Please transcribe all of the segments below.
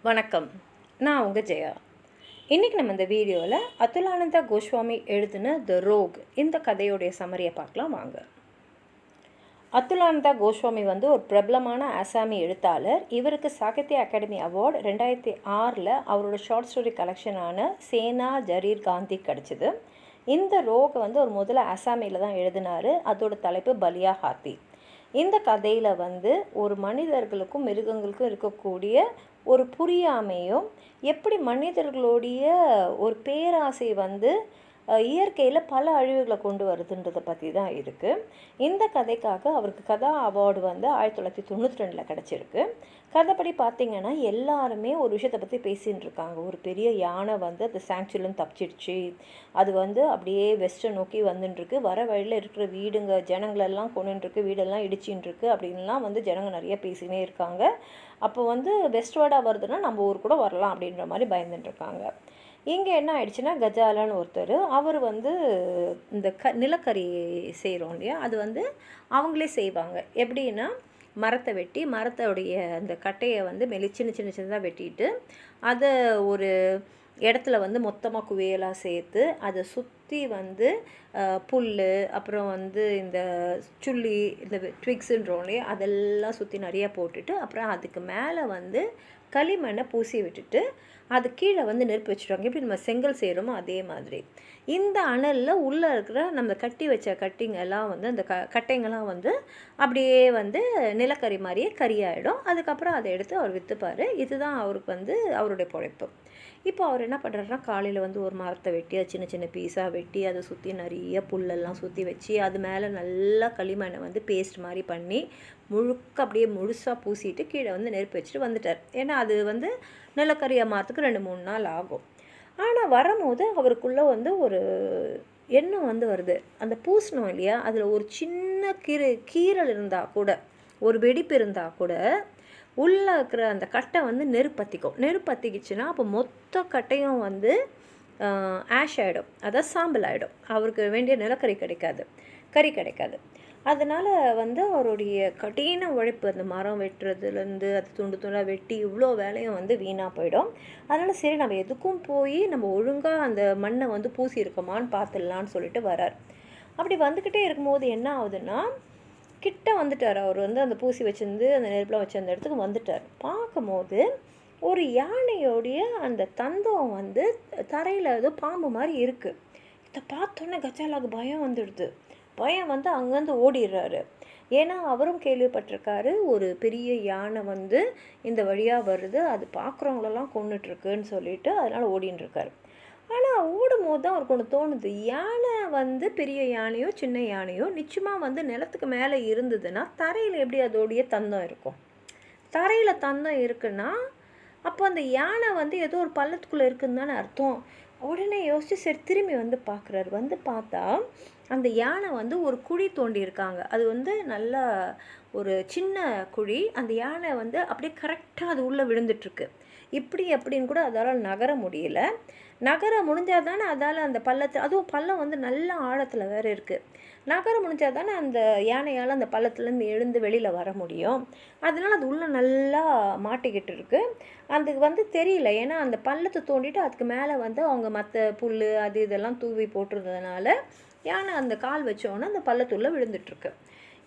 வணக்கம். நான் உங்கள் ஜெயா. இன்றைக்கி நம்ம இந்த வீடியோவில் அதுலானந்தா கோஸ்வாமி எழுதின த ரோக் இந்த கதையுடைய சம்மரியை பார்க்கலாம் வாங்க. அதுலானந்தா கோஸ்வாமி ஒரு பிரபலமான ஆசாமி எழுத்தாளர். இவருக்கு சாகித்ய அகாடமி அவார்டு 2006 அவரோட ஷார்ட் ஸ்டோரி கலெக்ஷனான சேனா ஜரீர் காந்தி கிடச்சிது. இந்த ரோக் ஒரு முதல்ல ஆசாமியில் தான் எழுதினார். அதோட தலைப்பு பலியா ஹாத்தி. இந்த கதையில் ஒரு மனிதர்களுக்கும் மிருகங்களுக்கும் இருக்கக்கூடிய ஒரு புரியாமையும் எப்படி மனிதர்களுடைய ஒரு பேராசை இயற்கையில் பல அழிவுகளை கொண்டு வருதுன்றதை பற்றி தான் இருக்குது. இந்த கதைக்காக அவருக்கு கதா அவார்டு 1992 கிடச்சிருக்கு. கதைப்படி பார்த்திங்கன்னா எல்லாருமே ஒரு விஷயத்தை பற்றி பேசின்னு இருக்காங்க. ஒரு பெரிய யானை அந்த சாங்சுரிலேருந்து தப்பிச்சிடுச்சு. அது அப்படியே வெஸ்ட்டை நோக்கி வந்துட்டுருக்கு. வர வழியில் இருக்கிற வீடுங்க ஜனங்களெல்லாம் கொண்டுருக்கு, வீடெல்லாம் இடிச்சின்னு அப்படின்லாம் ஜனங்க நிறைய பேசினே இருக்காங்க. அப்போ வெஸ்ட்வர்டாக வருதுன்னா நம்ம ஊர் கூட வரலாம் அப்படின்ற மாதிரி பயந்துட்டுருக்காங்க. இங்கே என்ன ஆயிடுச்சுன்னா, கஜாலான்னு ஒருத்தர் அவர் இந்த நிலக்கரி செய்கிறோம் இல்லையா, அது அவங்களே செய்வாங்க. எப்படின்னா மரத்தை வெட்டி மரத்தோடைய அந்த கட்டையை சின்ன சின்ன சின்னதாக வெட்டிட்டு அதை ஒரு இடத்துல மொத்தமாக குவியலாக சேர்த்து அதை சுற்றி புல் அப்புறம் இந்த சுள்ளி இந்த ட்விக்ஸுன்றோம் இல்லையா, அதெல்லாம் சுற்றி நிறையா போட்டுட்டு அப்புறம் அதுக்கு மேலே களிமண்ணை பூசி விட்டுட்டு அது கீழே நெருப்பு வச்சுருவாங்க. எப்படி நம்ம செங்கல் செய்கிறோமோ அதே மாதிரி. இந்த அனலில் உள்ளே இருக்கிற நம்ம கட்டி வச்ச கட்டிங்கெல்லாம் அந்த கட்டைங்கெல்லாம் அப்படியே நிலக்கரி மாதிரியே கரியாயிடும். அதுக்கப்புறம் அதை எடுத்து அவர் விற்றுப்பார். இதுதான் அவருக்கு அவருடைய பொழைப்பு. இப்போ அவர் என்ன பண்ணுறாருனா, காலையில் ஒரு மரத்தை வெட்டி அது சின்ன சின்ன பீஸாக வெட்டி அதை சுற்றி நிறைய புல்லெல்லாம் சுற்றி வச்சு அது மேலே நல்லா களிமண்ணை பேஸ்ட் மாதிரி பண்ணி முழுக்க அப்படியே முழுசாக பூசிட்டு கீழே நெருப்பு வச்சுட்டு வந்துட்டார். ஏன்னா அது நிலக்கரியாக மாறத்துக்கு 2-3 நாள் ஆகும். ஆனால் வரும்போது அவருக்குள்ளே ஒரு எண்ணம் வருது. அந்த பூசணும் இல்லையா, அதில் ஒரு சின்ன கீறல் இருந்தால் கூட, ஒரு வெடிப்பு இருந்தால் கூட உள்ளே இருக்கிற அந்த கட்டை நெருப்பத்திக்கும். நெருப்பத்திக்கிச்சுன்னா அப்போ மொத்த கட்டையும் ஆஷ் ஆகிடும், அதாவது சாம்பல் ஆகிடும். அவருக்கு வேண்டிய நிலக்கரி கிடைக்காது, கறி கிடைக்காது. அதனால் அவருடைய கடின உழைப்பு, அந்த மரம் வெட்டுறதுலேருந்து அது துண்டு துண்டாக வெட்டி இவ்வளோ வேலையும் வீணாக போயிடும். அதனால் சரி நம்ம எதுக்கும் போய் நம்ம ஒழுங்காக அந்த மண்ணை பூசி இருக்கோமான்னு பார்த்துடலான்னு சொல்லிட்டு வரார். அப்படி வந்துக்கிட்டே இருக்கும்போது என்ன ஆகுதுன்னா, கிட்ட வந்துட்டார். அவர் அந்த பூசி வச்சிருந்து அந்த நெருப்பில் வச்சு அந்த இடத்துக்கு வந்துட்டார். பார்க்கும்போது ஒரு யானையோடைய அந்த தந்தம் தரையில் ஏதோ பாம்பு மாதிரி இருக்குது. இதை பார்த்தோன்னே கஜாலாவுக்கு பயம் வந்துடுது. பயம் அங்கேருந்து ஓடிடுறாரு. ஏன்னா அவரும் கேள்விப்பட்டிருக்காரு, ஒரு பெரிய யானை இந்த வழியாக வருது, அது பார்க்குறவங்களெல்லாம் கொன்னுட்ருக்குன்னு சொல்லிட்டு அதனால் ஓடின்னு இருக்காரு. ஆனால் ஓடும்போது தான் அவருக்கு ஒன்று தோணுது. யானை பெரிய யானையோ சின்ன யானையோ நிச்சயமாக நிலத்துக்கு மேலே இருந்ததுன்னா தரையில் எப்படி அதோடைய தந்தம் இருக்கும்? தரையில் தந்தம் இருக்குன்னா அப்போ அந்த யானை ஏதோ ஒரு பள்ளத்துக்குள்ளே இருக்குன்னு தானே அர்த்தம். உடனே யோசித்து சரி திரும்பி பார்க்குறாரு. பார்த்தா அந்த யானை ஒரு குழி தோண்டி இருக்காங்க. அது நல்லா ஒரு சின்ன குழி. அந்த யானை அப்படியே கரெக்டாக அது உள்ளே விழுந்துட்டுருக்கு. இப்படி அப்படின்னு கூட அதால் நகர முடியல. நகர முடிஞ்சால் தானே அதால் அந்த பள்ளத்தை, அதுவும் பள்ளம் நல்ல ஆழத்தில் வேறு இருக்குது, நகர முடிஞ்சால் தானே அந்த யானையால் அந்த பள்ளத்துலேருந்து எழுந்து வெளியில் வர முடியும். அதனால் அது உள்ளே நல்லா மாட்டிக்கிட்டு இருக்குது. அதுக்கு தெரியல. ஏன்னா அந்த பள்ளத்தை தோண்டிட்டு அதுக்கு மேலே அவங்க மற்ற புல் அது இதெல்லாம் தூவி போட்டுருந்ததுனால யானை அந்த கால் வச்சோன்னே அந்த பள்ளத்துள்ளே விழுந்துட்டுருக்கு.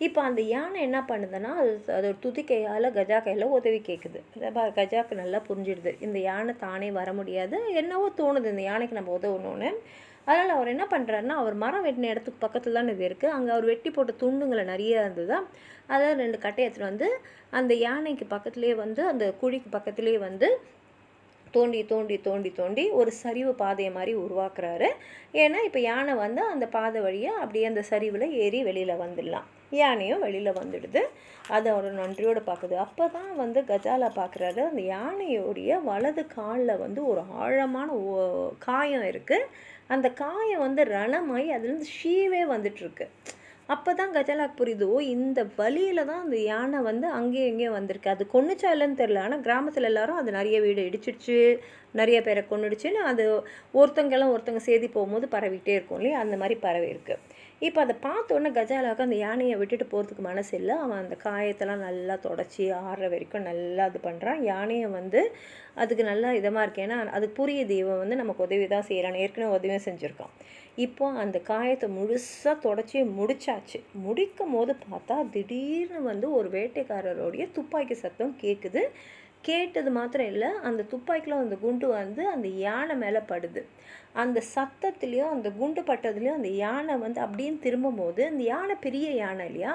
இப்போ அந்த யானை என்ன பண்ணுதுன்னா, அது துதிக்கையால் கஜா கையில் உதவி கேட்குது. கஜாவுக்கு நல்லா புரிஞ்சிடுது இந்த யானை தானே வர முடியாது, என்னவோ தோணுது இந்த யானைக்கு நம்ம உதவணும்னு. அதனால் அவர் என்ன பண்ணுறாருன்னா, அவர் மரம் வெட்டின இடத்துக்கு பக்கத்தில் தான் இது இருக்குது. அங்கே அவர் வெட்டி போட்ட துண்டுங்களை நிறைய இருந்ததா, அதாவது 2 கட்டை எடுத்துகிட்டு அந்த யானைக்கு பக்கத்துலேயே அந்த குழிக்கு பக்கத்துலேயே தோண்டி தோண்டி தோண்டி தோண்டி ஒரு சரிவு பாதையை மாதிரி உருவாக்குறாரு. ஏன்னா இப்போ யானை அந்த பாதை வழியாக அப்படியே அந்த சரிவில் ஏறி வெளியில் வந்துடலாம். யானையும் வெளியில் வந்துடுது. அதை அவர் நன்றியோடு பார்க்குது. அப்போ தான் கஜாலா பார்க்குறாரு, அந்த யானையோடைய வலது காலில் ஒரு ஆழமான காயம் இருக்குது. அந்த காயம் ரணமாகி அதுலேருந்து ஷீவே வந்துட்டுருக்கு. அப்போ தான் கஜாலாக்கு புரியுது, இந்த வழியில் தான் அந்த யானை அங்கேயும் இங்கேயும் வந்திருக்கு. அது கொன்னுச்சா இல்லைன்னு தெரில. ஆனால் கிராமத்தில் எல்லாரும் அது நிறைய வீடு இடிச்சிடுச்சு, நிறைய பேரை கொன்னுடுச்சுன்னு அது ஒருத்தங்க செய்தி போகும்போது பரவிட்டே இருக்கும் இல்லையா, அந்த மாதிரி பரவி இருக்குது. இப்போ அதை பார்த்தோன்னே கஜாலாவுக்கு அந்த யானையை விட்டுட்டு போகிறதுக்கு மனசு இல்லை. அவன் அந்த காயத்தெல்லாம் நல்லா தொடச்சி ஆறுற வரைக்கும் நல்லா இது பண்ணுறான். யானையை வந்து அதுக்கு நல்லா இதமாக இருக்கு. ஏன்னா அது புரியுது, இவன் வந்து நமக்கு உதவி தான் செய்கிறான், ஏற்கனவே உதவியும் செஞ்சுருக்கான். இப்போ அந்த காயத்தை முழுசாக தொடச்சி முடிச்சாச்சு. முடிக்கும் போது பார்த்தா திடீர்னு வந்து ஒரு வேட்டைக்காரருடைய துப்பாக்கி சத்தம் கேட்குது. கேட்டது மாத்திரம் இல்லை, அந்த துப்பாக்கியில் அந்த குண்டு வந்து அந்த யானை மேலே படுது. அந்த சத்தத்துலேயும் அந்த குண்டு பட்டதுலேயும் அந்த யானை வந்து அப்படின்னு திரும்பும்போது, அந்த யானை பெரிய யானை இல்லையா,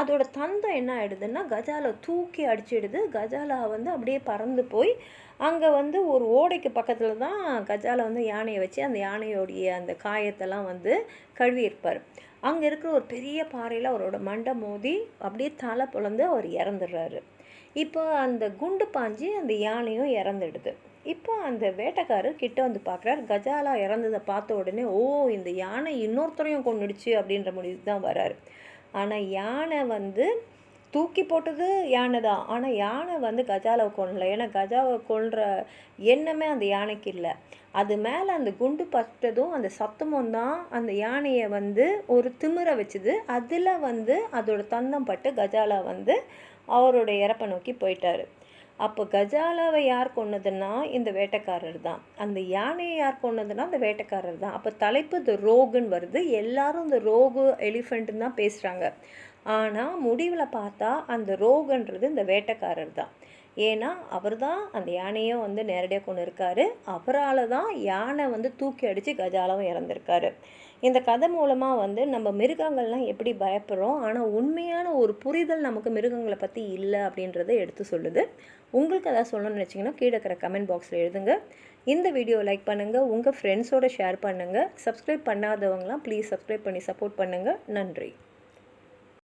அதோட தந்தம் என்ன ஆகிடுதுன்னா கஜாலா தூக்கி அடிச்சிடுது. கஜாலா வந்து அப்படியே பறந்து போய் அங்கே வந்து ஒரு ஓடைக்கு பக்கத்தில் தான் கஜாலா வந்து யானையை வச்சு அந்த யானையோடைய அந்த காயத்தெல்லாம் வந்து கழுவியிருப்பார். அங்கே இருக்கிற ஒரு பெரிய பாறையில் அவரோட மண்டை மோதி அப்படியே தலை பிளந்து அவர் இறந்துடுறாரு. இப்போ அந்த குண்டு பாஞ்சு அந்த யானையும் இறந்துடுது. இப்போ அந்த வேட்டைக்காரர் கிட்ட வந்து பார்க்குறாரு. கஜாலா இறந்ததை பார்த்த உடனே, ஓ இந்த யானை இன்னொருத்தரையும் கொன்னுடுச்சு அப்படின்ற முடிவுக்கு தான் வராரு. ஆனால் யானை வந்து தூக்கி போட்டது யானை தான். ஆனால் யானை வந்து கஜாலாவை கொல்லலை. ஏன்னா கஜாவை கொல்ற எண்ணமே அந்த யானைக்கு இல்லை. அது மேலே அந்த குண்டு பட்டதும் அந்த சத்தமும் தான் அந்த யானையை வந்து ஒரு திமிர வச்சுது. அதில் வந்து அதோட தந்தம் பட்டு கஜாலா வந்து அவருடைய இறப்பை நோக்கி போயிட்டார். அப்போ கஜாலாவை யார் கொன்னதுன்னா இந்த வேட்டைக்காரர் தான். அந்த யானையை யார் கொன்னதுன்னா அந்த வேட்டைக்காரர் தான். அப்போ தலைப்பு இந்த ரோகுன்னு வருது. எல்லாரும் இந்த ரோகு எலிஃபெண்ட்டுன்னு தான் பேசுகிறாங்க. ஆனால் முடிவில் பார்த்தா அந்த ரோகுன்றது இந்த வேட்டைக்காரர் தான். ஏன்னா அவர் தான் அந்த யானையை வந்து நேரடியாக கொண்டு இருக்காரு. அவரால் தான் யானை வந்து தூக்கி அடித்து கஜாலாவும் இறந்துருக்காரு. இந்த கதை மூலமாக வந்து நம்ம மிருகங்கள்லாம் எப்படி பயப்படுறோம், ஆனால் உண்மையான ஒரு புரிதல் நமக்கு மிருகங்களை பற்றி இல்லை அப்படின்றத எடுத்து சொல்லுது. உங்களுக்கு எதாவது சொல்லணும்னு நினச்சிங்கன்னா கீழே இருக்கிற கமெண்ட் பாக்ஸில் எழுதுங்க. இந்த வீடியோ லைக் பண்ணுங்கள், உங்கள் ஃப்ரெண்ட்ஸோடு ஷேர் பண்ணுங்கள். சப்ஸ்கிரைப் பண்ணாதவங்களாம் ப்ளீஸ் சப்ஸ்கிரைப் பண்ணி சப்போர்ட் பண்ணுங்கள். நன்றி.